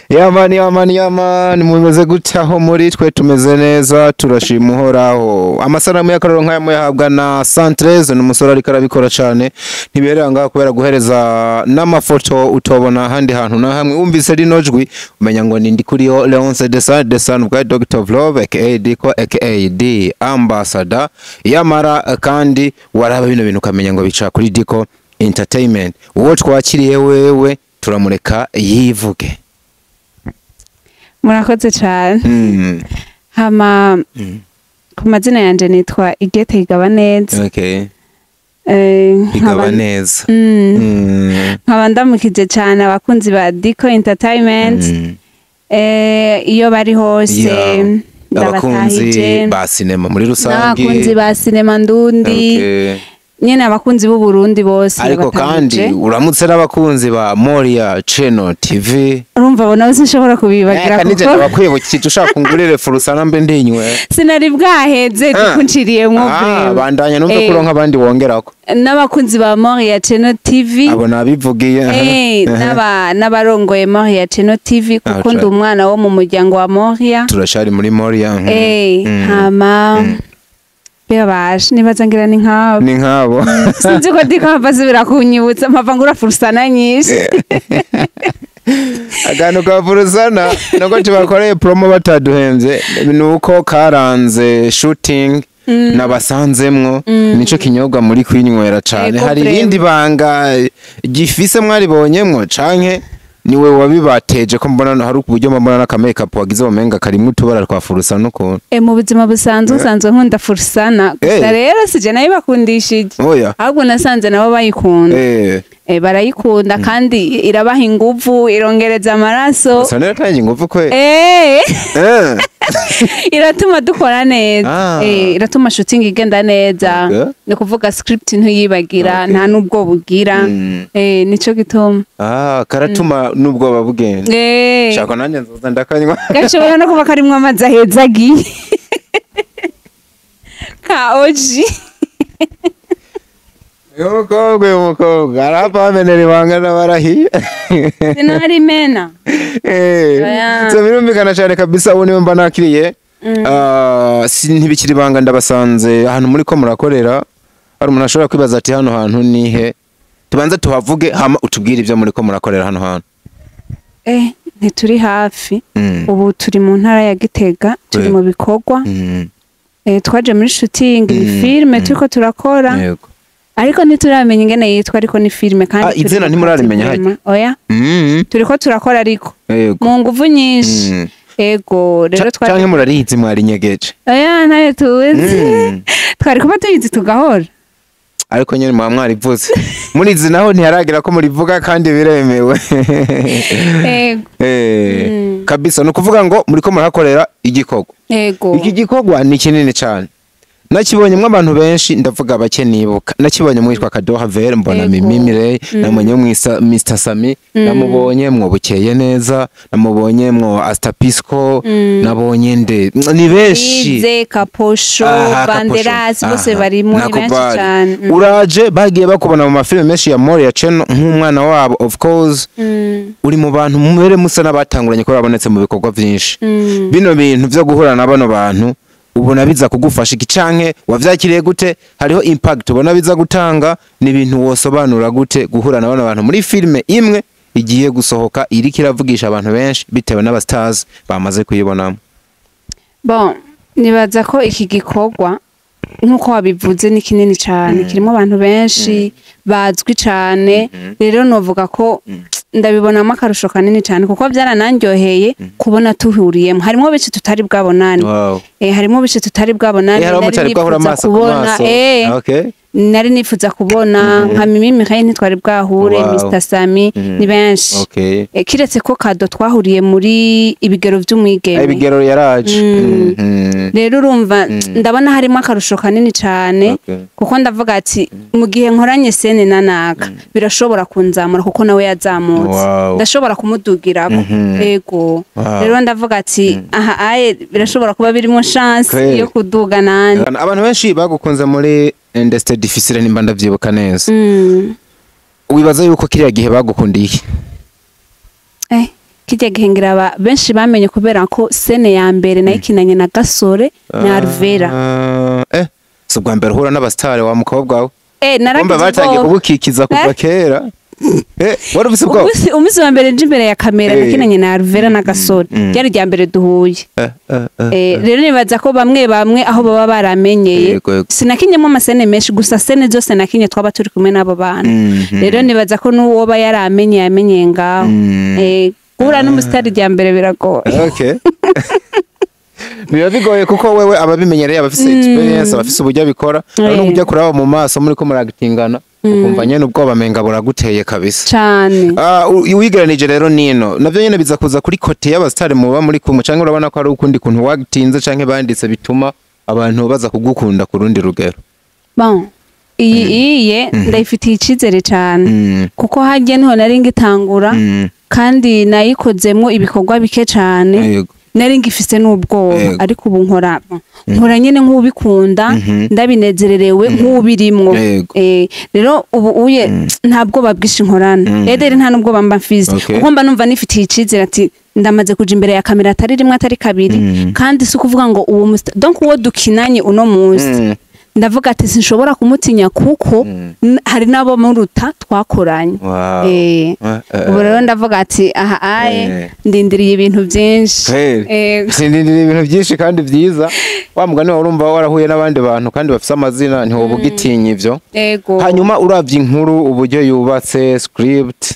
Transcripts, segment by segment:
Yamani mumeze gute aho muri twe tumeze neza turashima uhoraho. Amasanamu y'akaroro nk'aya muyahabwa na Santreze n'umusore ariko arabikora cyane ntiberera ngaho kubera guhereza n'amafoto utobona handi hantu na hamwe umvise rino jwi umenya ngo ndi kuri yo Leonce the son of Dr. of Love aka Diko aka D ambassador yamara kandi waraba bino bintu ukamenya ngo bica kuri Diko Entertainment. Uwo twakiriye wewe turamureka yivuge. Murakoze cyane. Hama ku mazina yanje nitwa Igete Igabaneza. Okay. Igabaneza. Nkaba ndamukije cyane abakunzi ba Diko Entertainment. Iyo bari hose abakunzi ba cinema muri rusange. Abakunzi ba cinema ndundi. Okay. Nyene abakunzi b'u Burundi bose ariko kandi uramutse n'abakunzi ba Moria Channel TV urumva bona bose nshobora kubibagira kuko kanije abakwibukije ushaka kungurire furusana mbe ndinywe sinari bwaheze dukunciriye mwobwe bandanya numve kuronka abandi wongerako n'abakunzi ba Moria Channel TV abo nabivugiye n'abarongoye Moria Channel TV kuko ndi umwana wo mu muryango wa Moria turashari muri Moria hama Bebash nibaza ngira ni nkabo sinzi ko Diko basubira kunyibutsa mpava ngura furusana nyinshi agano ka furusana nako tubakoreye promo bataduhenze nuko karanze shooting nabasanzemwo nico kinyobwa muri kwinywera cyane hari ibindi banga gifise mwaribonyemwo canke niwe wabibateje ko mbona hari uburyo mbona na makeup wagize omenga karimwe utubara twa furusana uko mu buzima busanzwe nkunda furusana gusa rero sije nayo bakundishije ahubwo nasanze nabo bayikunda barayikunda kandi irabaha inguvu irongereza amaraso sanera tangi inguvu kwe iratuma dukora neza iratuma shooting igenda neza no kuvuga script ntuyibagira nta nubwo bugira nico gituma karatuma nubwo babugenda shaka nanje nzoza ndakanywa gashobora no kuba karimwe amazi ahezagiye ka oji Yomukobwa arapa amenera ibangana barahiye sinari mena so birumvikana cyane kabisa ubu niwe mba nakiriye ntibikiri ibanga ndabasanze ahantu muri ko murakorera hari umuntu ashobora kwibaza ati hano hantu nihe tubanze tuhavuge hama utubwire ibyo muri ko murakorera hano hantu ntituri hafi ubu turi mu ntara ya Gitega turi mu bikorwa twaje muri shooting ni filme turiko turakora ariko ntituramenya ingene yitwa ariko ni filme kandi izina ntimurarimenya haje oya turiko turakora ariko mu nguvu nyinshi ego rero canke murarizi mwari nyegeje oya nayo tuzi twari kuba tuyizi tugahora ariko nyene mwarivuze murizi naho ntiharagira ko murivuga kandi biremewe kabisa no kuvuga ngo muri ko murakorera igikorwa iki gikorwa ni kinini cyane nakibonyemo abantu benshi ndavuga bake nibuka nakibonye mwitwa Kadoha Vere mbona Mimimire namonye Mr Sami namubonye mwo bukeye neza namubonye mwo Astapisco nabonye nde ni benshi Ize Kaposho Banderas bose bari mu benshi cyane uraje bagiye bakubona mu mafilme menshi ya Moria Channel nk'umwana wabo of course uri mu bantu mubere musa nabatanguranye ko babonetse mu bikorwa byinshi bino bintu byo guhura na bano bantu ubona biza kugufasha iki canke wavyakiriye gute hariho impact ubona biza gutanga ni ibintu wosobanura gute guhura na abantu muri filme imwe igiye gusohoka iri kiravugisha abantu benshi bitewe n'aba stars bamaze kuyibonamo bon nibaza ko iki gikorwa nkuko wabivuze ni kinini cyane kirimo abantu benshi bazwi cyane rero novuga ko ndabibonamo akarusho kanini cyane kuko byaranandyoheye kubona tuhuriyemo harimo bice tutari bwabonane harimo bice tutari bwabonane nari nifuza kubona nka Mimi kandi ntitwari bwahure Mr Sami ni benshi kiretse ko Kado twahuriye muri ibigero by'umwigeme ibigero yaraje rero urumva ndabona harimo akarusho kanini cyane kuko ndavuga ati mu gihe nkoranye sene nanaka birashobora kunzamura kuko nawe yazamutse ndashobora kumudugira yego rero ndavuga ati aha aye birashobora kuba birimo chance yo kuduga nande abantu benshi bagukunze muri industry difficile nimba ndavyibuka neza wibaza yuko kiriya gihe bagukundiye kirya gihengera benshi bamenye kubera ko sene ya mbere nayikinanye na Gasore na Alvera si ubwa mbere uhura n'abasitari wa mukobwa wawe naragize batangiye kugukikiza kuva kera wari ufise ubwoba umunsi wa mbere nje imbere ya kamera nakinanye na Alvera na Gasore ryari rya mbere duhuye rero nibaza ko bamwe aho baba baramenyeye sinakinyemo amasene menshi gusa sene zose nakinye twaba turi kumwe n'abo bana rero nibaza ko n'uwoba yamenyeye ngaho guhura n'umusitari rya mbere biragoye biba bigoye kuko wewe ababimenyereye abafise experience abafise uburyo bikora no kujya kuraba mu maso muri ko muragitingana ukumva nyene ubwoba menga buraguteye kabisa cyane wigeranije rero nino navyo nyene biza kuza kuri kote y'abasitari muba muri kumwe canke urabona ko ari ukundi kuntu wagitinze canke banditse bituma abantu baza kugukunda ku rundi rugero bon iye ndayifitiye icizere cyane kuko hagiye niho nari ngitangura kandi nayikozemo ibikorwa bike cyane nari ngifise n'ubwoba ariko ubu nkora nyene nk'ubikunda ndabinezererewe nk'ubirimwo rero ubu uye nta bwoba bwinshi nkorana ederi nta n'ubwoba mba mfize kuko mba numva nifitiye icizere ati ndamaze kuja imbere ya kamera atari rimwe atari kabiri kandi si kuvuga ngo uwo donc uwo dukinanye uno munsi ndavuga ati sinshobora kumutinya kuko hari nabo muruta twakoranye ubu rero ndavuga ati ndindiriye ibintu byinshi ndindiriye ibintu byinshi kandi byiza wa mugani wawe urumva warahuye n'abandi bantu kandi bafise amazina ntiwoba ugitinya ivyo hanyuma uravye inkuru uburyo yubatse script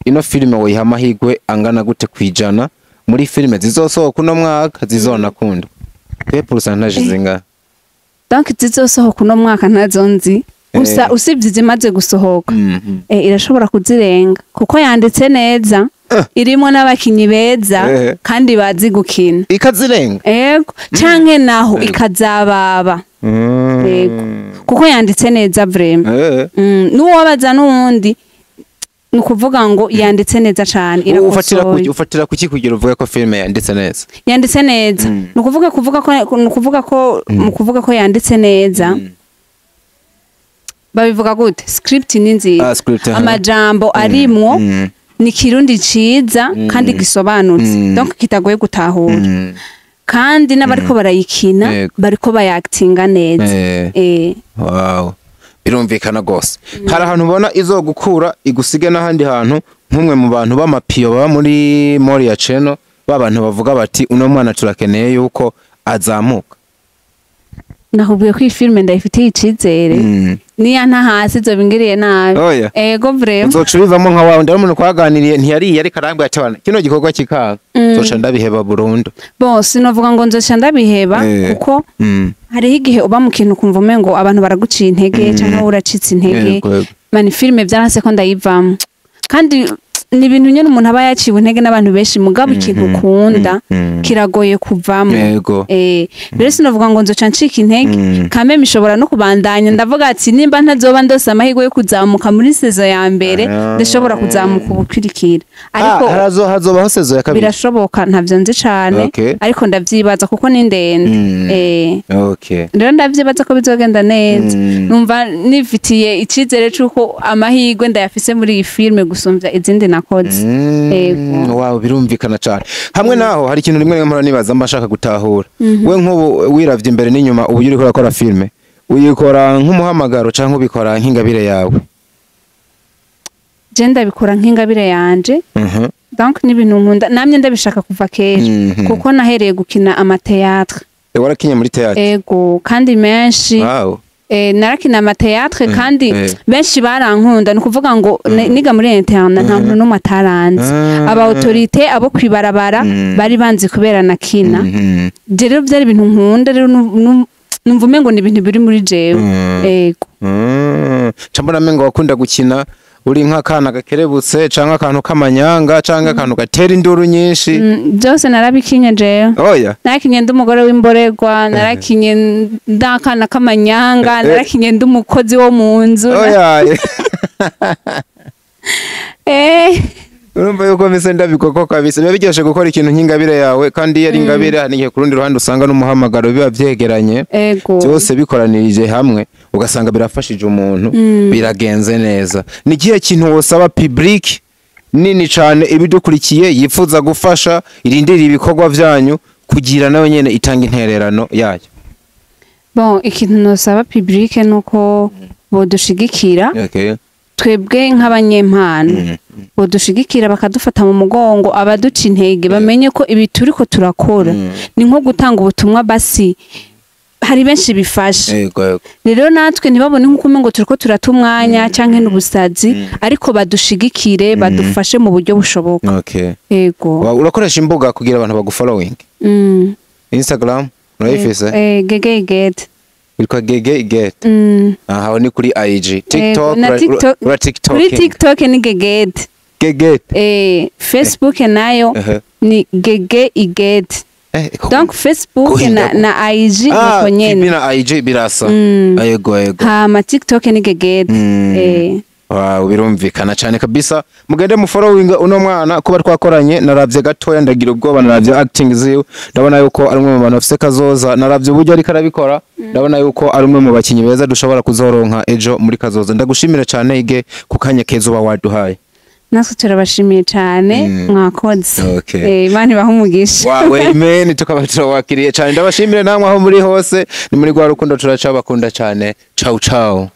ino filime woyiha amahirwe angana gute kwijana muri filime zizosohoka uno mwaka zizonakundwa pourcentage zingahe donc zizosohoka uno mwaka ntazo nzi gusa usibye zimaze gusohoka irashobora kuzirenga kuko yanditse neza irimo n'abakinyi beza kandi bazi gukina ikazirenga yego canke naho ikazababa yego kuko yanditse neza vraiment n'uwabaza n'uwundi ni ukuvuga ngo yanditse neza cyane irakosoye ufatira kuki kugira uvuge ko filime yanditse neza ni ukuvuga ko yanditse neza babivuga gute script ni nziza amajambo arimwo ni kirundi ciza kandi gisobanutse donc kitagoye gutahura kandi n'abariko barayikina bariko bayactinga neza wow birumvikana gose hari ahantu ubona izogukura igusige n'ahandi hantu nk'umwe mu bantu b'amapiyo baba muri Moria Channel babantu bavuga bati uno mwana turakeneye yuko azamuka nakubwiye ko iyi filime ndayifitiye icizere niya nta hasi zo bingiriye nabi ego vraiment uzocubivamo nka wawe ndarumuntu kwaganiriye ntiyariye ariko arambwira ati bana kino gikorwa kikanga zoca ndabiheba burundu bose novuga ngo nzoca ndabiheba kuko hariho igihe uba mu kintu kumva umengo abantu baraguciye intege cyangwa uracitse intege mani filime byaranse ko ndayivamo kandi ni ibintu nyene umuntu aba yaciwe intege n'abantu benshi mugabo ikintu ukunda kiragoye kuvamo rero sinavuga ngo nzoca ncika intege kame mishobora no kubandanya ndavuga ati nimba ntazoba ndose amahirwe yo kuzamuka muri sezo ya mbere ndashobora kuzamuka ubukwirikira ariko hazobaho sezo ya kabiri birashoboka ntavyo nzi cane ariko ndavyibaza kuko ni ndende rero ndavyibaza ko bizogenda neza numva nifitiye icizere c'uko amahirwe ndayafise muri iyi filime gusumvya izindi nakoze wow birumvikana cyane hamwe naho hari ikintu rimwe mpora nibaza mbashaka gutahura we nk'ubu wiravye imbere n'inyuma ubu uri kurakora filime uyikora nk'umuhamagaro canke ubikora nk'ingabire yawe je ndabikora nk'ingabire yanje donc n'ibintu nkunda namye ndabishaka kuva kera kuko nahereye gukina amateatre warakinye muri teatre ego kandi menshi narakina amateatre kandi benshi barankunda ni ukuvuga ngo niga muri interna nta muntu n'umwe ataranze aba autorité abo kwibarabara bari banzi kubera nakina rero byari ibintu nkunda rero numva umengo ni ibintu biri muri jewe ego cambona mengo wakunda gukina uri nk'akana gakerebutse canke akantu k'amanyanga canke akantu gatera induru nyinshi byose narabikinye jewe narakinye ndi umugore w'imborerwa narakinye ndakana k'amanyanga narakinye ndi umukozi wo mu nzu urumva yuko mise ndabikoko kabisa biba biryoshe gukora ikintu nk'ingabire yawe kandi iyo ari ingabire hari igihe ku rundi ruhande usanga n'umuhamagaro biba vyegeranye byose bikoranirije hamwe ugasanga birafashije umuntu biragenze neza ni ikihe kintu wosaba public nini cyane ibidukurikiye yifuza gufasha irindira ibikorwa byanyu kugira nawe nyene itanga intererano yayo. Bon, ikintu nosaba public nuko bodushigikira. Okay. Twebwe nk'abanyempano bodushigikira bakadufata mu mugongo abaduca intege bamenye ko ibi turiko turakora ni nko gutanga ubutumwa basi hari benshi bifasha. Yego. Rero natwe ntibabone nko ngo turiko turatumwanya canke n'ubusazi ariko badushigikire badufashe mu buryo bushoboka. Okay. Yego. Urakoresha imbuga kugira abantu bagufollowing? Instagram urayifise? Gege Get. Witwa Gege Get. Aha ni kuri IG. TikTok ura TikTok. Kuri TikTok ni Gege Get. Gege. Facebook nayo ni Gege Get. Donc Facebook na IG nako nyene. Na IG birasa. Yego. Ma TikTok ni Gege Get. Wow, birumvikana cyane kabisa. Mugende mu following uno mwana kuba twakoranye naravye gatoya ndagira ubwoba naravye acting ziwe. Ndabona yuko ari umwe mu bantu afise kazoza naravye uburyo ari karabikora. Ndabona yuko ari umwe mu bakinyi beza dushobora kuzoronka ejo muri kazoza. Ndagushimira cyane Ige kukanye kezo ba waduhaye. Natwe turabashimiye cyane mwakoze. Okay. Imana ibahe umugisha. Wawe amen tukaba turawakiriye cyane. Ndabashimire namwe aho muri hose ni muri gwa rukundo turacabakunda cyane. Ciao ciao.